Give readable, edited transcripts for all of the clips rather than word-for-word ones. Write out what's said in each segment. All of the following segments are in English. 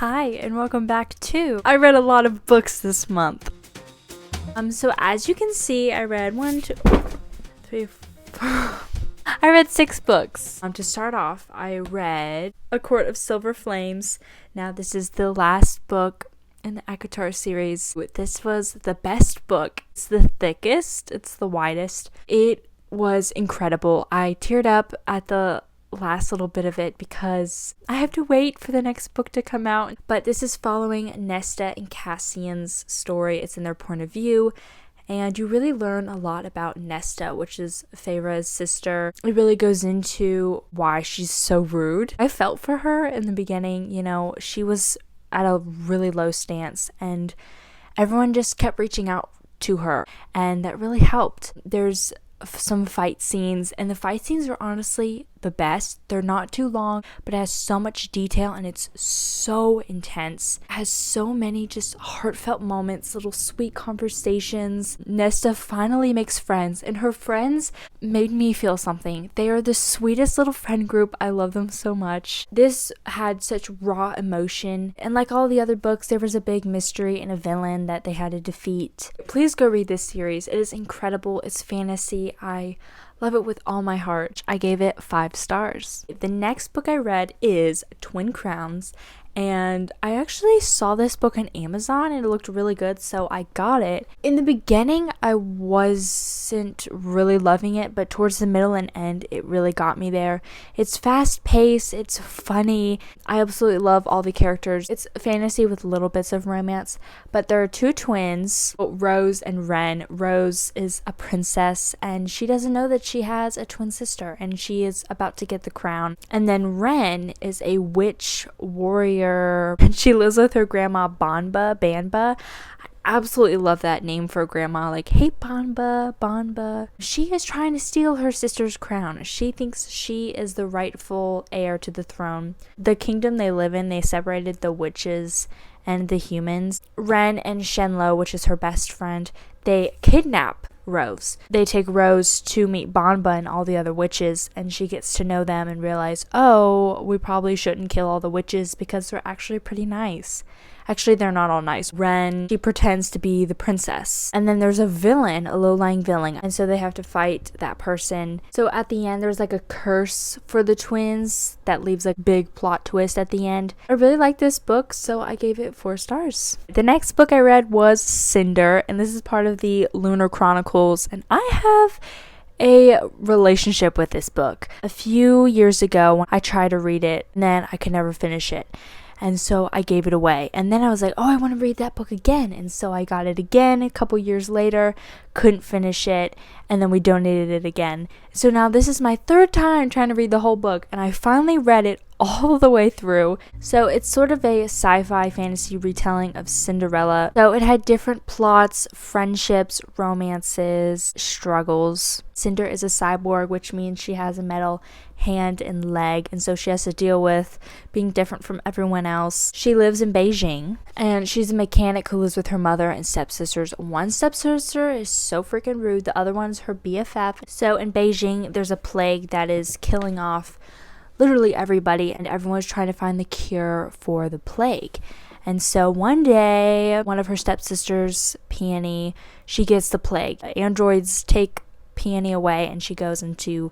Hi, and welcome back to I read a lot of books this month. So as you can see, I read 1, 2, 3, 4. I read 6 books. To start off, I read A Court of Silver Flames. Now this is the last book in the ACOTAR series. This was the best book. It's the thickest, it's the widest. It was incredible. I teared up at the last little bit of it because I have to wait for the next book to come out. But this is following Nesta and Cassian's story. It's in their point of view. And you really learn a lot about Nesta, which is Feyre's sister. It really goes into why she's so rude. I felt for her in the beginning. You know, she was at a really low stance and everyone just kept reaching out to her. And that really helped. There's some fight scenes, and the fight scenes are honestly the best. They're not too long, but it has so much detail and it's so intense. It has so many just heartfelt moments, little sweet conversations. Nesta finally makes friends, and her friends made me feel something. They are the sweetest little friend group. I love them so much. This had such raw emotion, and like all the other books, there was a big mystery and a villain that they had to defeat. Please go read this series. It is incredible. It's fantasy. I love it with all my heart. I gave it 5 stars. The next book I read is Twin Crowns, and I actually saw this book on Amazon and it looked really good, so I got it. In the beginning, I wasn't really loving it, but towards the middle and end, it really got me there. It's fast-paced, it's funny. I absolutely love all the characters. It's fantasy with little bits of romance, but there are 2 twins, Rose and Ren. Rose is a princess, and she doesn't know that she has a twin sister, and she is about to get the crown. And then Ren is a witch warrior, and she lives with her grandma Banba. I absolutely love that name for a grandma. Like, hey Banba. She is trying to steal her sister's crown. She thinks she is the rightful heir to the throne. The kingdom they live in, they separated the witches and the humans. Ren and Shenlo, which is her best friend, they kidnap Rose. They take Rose to meet Banba and all the other witches, and she gets to know them and realize, oh, we probably shouldn't kill all the witches because they're actually pretty nice. Actually, they're not all nice. Ren, she pretends to be the princess. And then there's a villain, a low-lying villain. And so they have to fight that person. So at the end, there's like a curse for the twins that leaves a big plot twist at the end. I really like this book, so I gave it 4 stars. The next book I read was Cinder, and this is part of the Lunar Chronicles. And I have a relationship with this book. A few years ago, I tried to read it, and then I could never finish it. And so I gave it away. And then I was like, oh, I want to read that book again. And so I got it again a couple years later, couldn't finish it, and then we donated it again. So now this is my 3rd time trying to read the whole book, and I finally read it all the way through. So it's sort of a sci-fi fantasy retelling of Cinderella. So it had different plots, friendships, romances, struggles. Cinder is a cyborg, which means she has a metal hand and leg, and so she has to deal with being different from everyone else. She lives in Beijing, and she's a mechanic who lives with her mother and stepsisters. One stepsister is so freaking rude, the other one's her BFF. So in Beijing, there's a plague that is killing off literally everybody, and everyone's trying to find the cure for the plague. And so one day, one of her stepsisters, Peony, she gets the plague. Androids take Peony away, and she goes into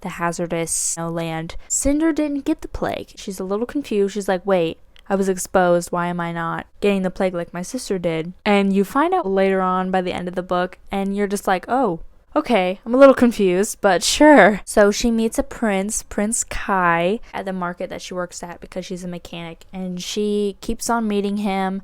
the hazardous land. Cinder didn't get the plague. She's a little confused. She's like, wait, I was exposed. Why am I not getting the plague like my sister did? And you find out later on by the end of the book, and you're just like, oh, okay, I'm a little confused, but sure. So she meets a prince, Prince Kai, at the market that she works at because she's a mechanic, and she keeps on meeting him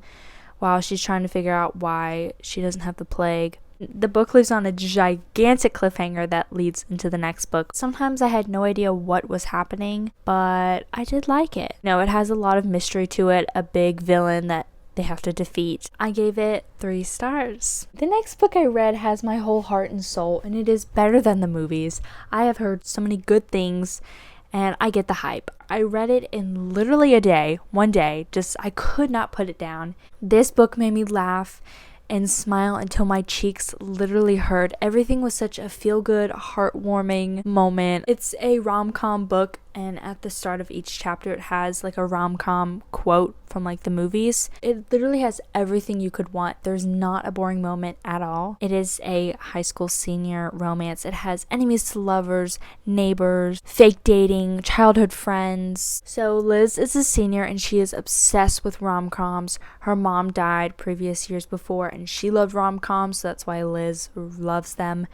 while she's trying to figure out why she doesn't have the plague. The book leaves on a gigantic cliffhanger that leads into the next book. Sometimes I had no idea what was happening, but I did like it. No, it has a lot of mystery to it, a big villain that they have to defeat. I gave it 3 stars. The next book I read has my whole heart and soul, and it is better than the movies. I have heard so many good things, and I get the hype. I read it in literally a day, one day, just I could not put it down. This book made me laugh and smile until my cheeks literally hurt. Everything was such a feel-good, heartwarming moment. It's a rom-com book and at the start of each chapter it has like a rom-com quote from like the movies. It literally has everything you could want. There's not a boring moment at all. It is a high school senior romance. It has enemies to lovers, neighbors, fake dating, childhood friends. So Liz is a senior and she is obsessed with rom-coms. Her mom died previous years before and she loved rom-coms, so that's why Liz loves them.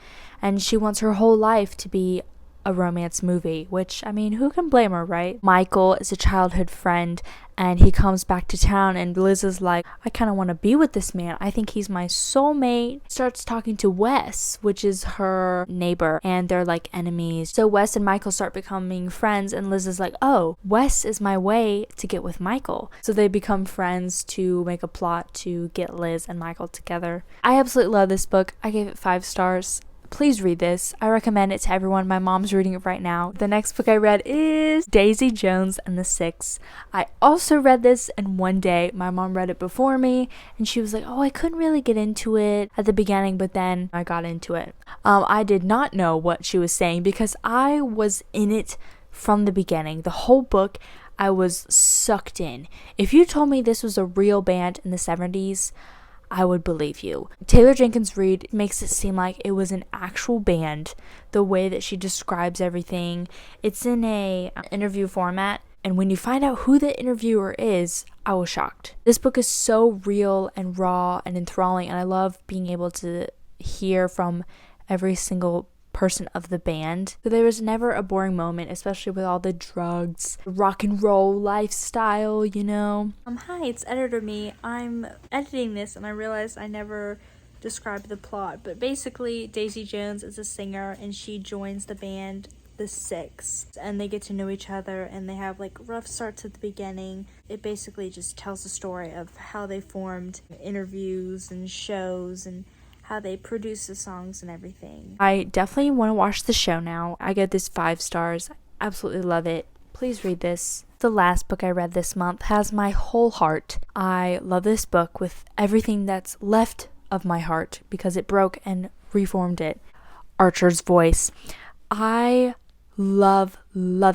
And she wants her whole life to be a romance movie, which, I mean, who can blame her, right? Michael is a childhood friend and he comes back to town and Liz is like, I kind of want to be with this man. I think he's my soulmate. Starts talking to Wes, which is her neighbor, and they're like enemies. So Wes and Michael start becoming friends and Liz is like, oh, Wes is my way to get with Michael. So they become friends to make a plot to get Liz and Michael together. I absolutely love this book. I gave it 5 stars. Please read this. I recommend it to everyone. My mom's reading it right now. The next book I read is Daisy Jones and the Six. I also read this in one day. My mom read it before me and she was like, oh, I couldn't really get into it at the beginning, but then I got into it. I did not know what she was saying because I was in it from the beginning. The whole book, I was sucked in. If you told me this was a real band in the 70s, I would believe you. Taylor Jenkins Reid makes it seem like it was an actual band, the way that she describes everything. It's in a interview format, and when you find out who the interviewer is, I was shocked. This book is so real and raw and enthralling, and I love being able to hear from every single person of the band. So there was never a boring moment, especially with all the drugs, rock and roll lifestyle, you know. Hi, it's Editor Me. I'm editing this and I realized I never described the plot, but basically Daisy Jones is a singer and she joins the band The Six, and they get to know each other and they have like rough starts at the beginning. It basically just tells the story of how they formed, interviews and shows, and how they produce the songs and everything. I definitely want to watch the show now. I get this 5 stars. Absolutely love it. Please read this. The last book I read this month has my whole heart. I love this book with everything that's left of my heart because it broke and reformed it. Archer's Voice. I love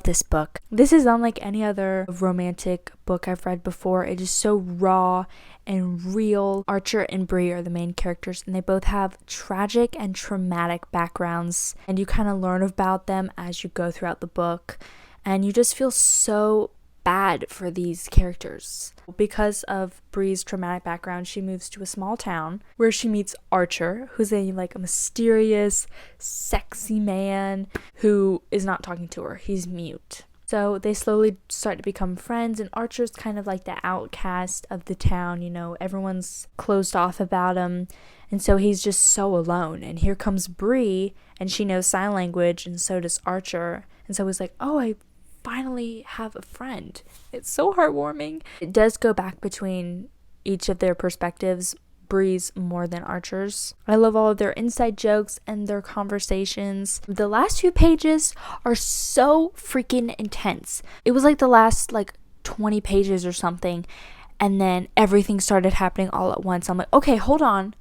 this book. This is unlike any other romantic book I've read before. It is so raw and real. Archer and Bree are the main characters and they both have tragic and traumatic backgrounds, and you kind of learn about them as you go throughout the book, and you just feel so bad for these characters. Because of Bree's traumatic background, she moves to a small town where she meets Archer, who's a mysterious, sexy man who is not talking to her. He's mute. So they slowly start to become friends, and Archer's kind of like the outcast of the town, you know, everyone's closed off about him, and so he's just so alone. And here comes Bree, and she knows sign language, and so does Archer, and so he's like, oh, I finally have a friend. It's so heartwarming. It does go back between each of their perspectives, Bree's more than Archer's. I love all of their inside jokes and their conversations. The last few pages are so freaking intense. It was like the last 20 pages or something, and then everything started happening all at once. I'm like, okay, hold on.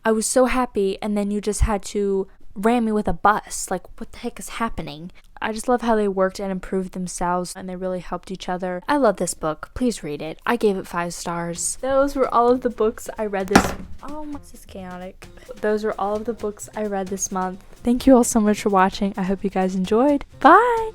I was so happy, and then you just had to ram me with a bus. Like, what the heck is happening? I just love how they worked and improved themselves, and they really helped each other. I love this book. Please read it. I gave it 5 stars. Those were all of the books I read this... Oh, this is chaotic. Those were all of the books I read this month. Thank you all so much for watching. I hope you guys enjoyed. Bye!